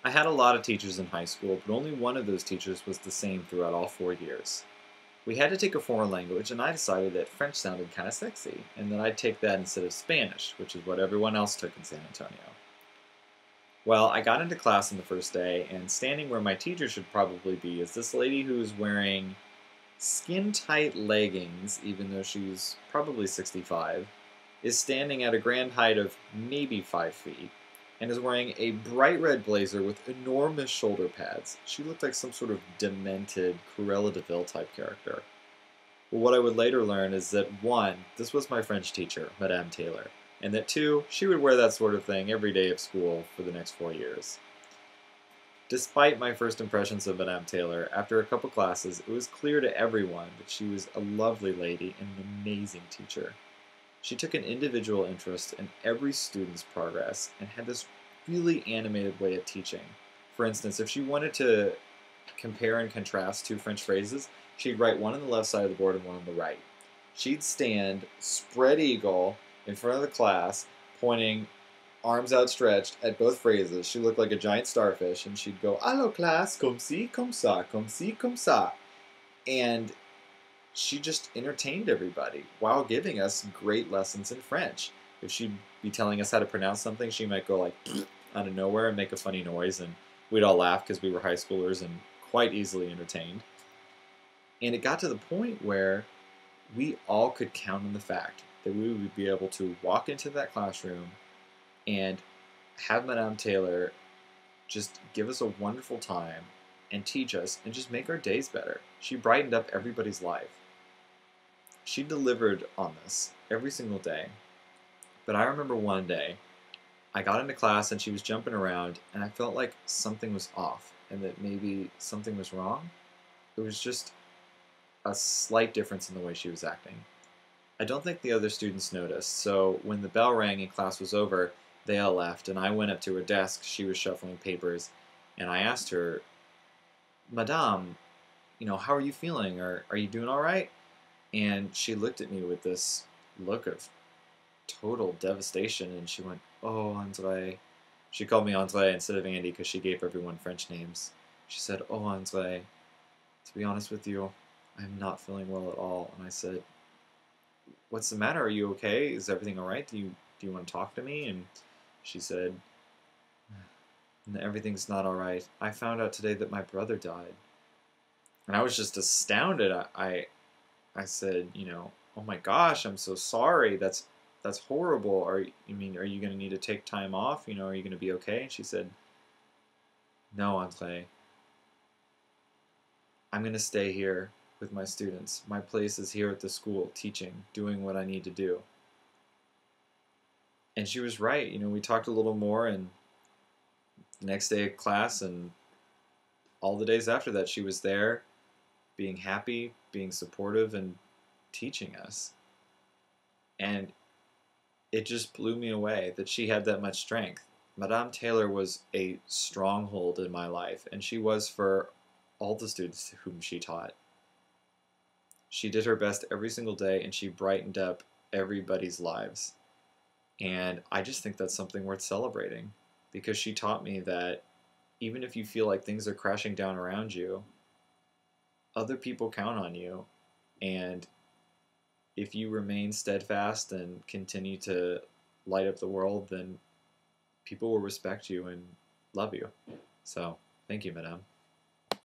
I had a lot of teachers in high school, but only one of those teachers was the same throughout all 4 years. We had to take a foreign language, and I decided that French sounded kind of sexy, and that I'd take that instead of Spanish, which is what everyone else took in San Antonio. Well, I got into class on the first day, and standing where my teacher should probably be is this lady who's wearing skin-tight leggings, even though she's probably 65, is standing at a grand height of maybe 5 feet, and is wearing a bright red blazer with enormous shoulder pads. She looked like some sort of demented Cruella de Vil type character. Well, what I would later learn is that one, this was my French teacher, Madame Taylor, and that two, she would wear that sort of thing every day of school for the next 4 years. Despite my first impressions of Madame Taylor, after a couple classes, it was clear to everyone that she was a lovely lady and an amazing teacher. She took an individual interest in every student's progress and had this really animated way of teaching. For instance, if she wanted to compare and contrast two French phrases, she'd write one on the left side of the board and one on the right. She'd stand spread eagle in front of the class, pointing arms outstretched at both phrases. She looked like a giant starfish, and she'd go, "Allo class, comme ci, comme ça, comme ci, comme ça." And she just entertained everybody while giving us great lessons in French. If she'd be telling us how to pronounce something, she might go like out of nowhere and make a funny noise, and we'd all laugh because we were high schoolers and quite easily entertained. And it got to the point where we all could count on the fact that we would be able to walk into that classroom and have Madame Taylor just give us a wonderful time and teach us and just make our days better. She brightened up everybody's life. She delivered on this every single day. But I remember one day, I got into class and she was jumping around, and I felt like something was off and that maybe something was wrong. It was just a slight difference in the way she was acting. I don't think the other students noticed, so when the bell rang and class was over, they all left, and I went up to her desk. She was shuffling papers, and I asked her, "Madame, how are you feeling? Are you doing all right?" And she looked at me with this look of total devastation, and she went, "Oh, André." She called me André instead of Andy because she gave everyone French names. She said, "Oh, André, to be honest with you, I'm not feeling well at all." And I said, "What's the matter? Are you okay? Is everything all right? Do you want to talk to me?" And she said, "Everything's not all right. I found out today that my brother died." And I was just astounded. I said, "Oh my gosh, I'm so sorry. That's horrible. Are you going to need to take time off? Are you going to be okay?" And she said, "No, André. I'm going to stay here with my students. My place is here at the school, teaching, doing what I need to do." And she was right. We talked a little more, and the next day at class and all the days after that, she was there, being happy, being supportive, and teaching us. And it just blew me away that she had that much strength. Madame Taylor was a stronghold in my life, and she was for all the students whom she taught. She did her best every single day, and she brightened up everybody's lives. And I just think that's something worth celebrating, because she taught me that even if you feel like things are crashing down around you, other people count on you, and if you remain steadfast and continue to light up the world, then people will respect you and love you. So, thank you, Madame.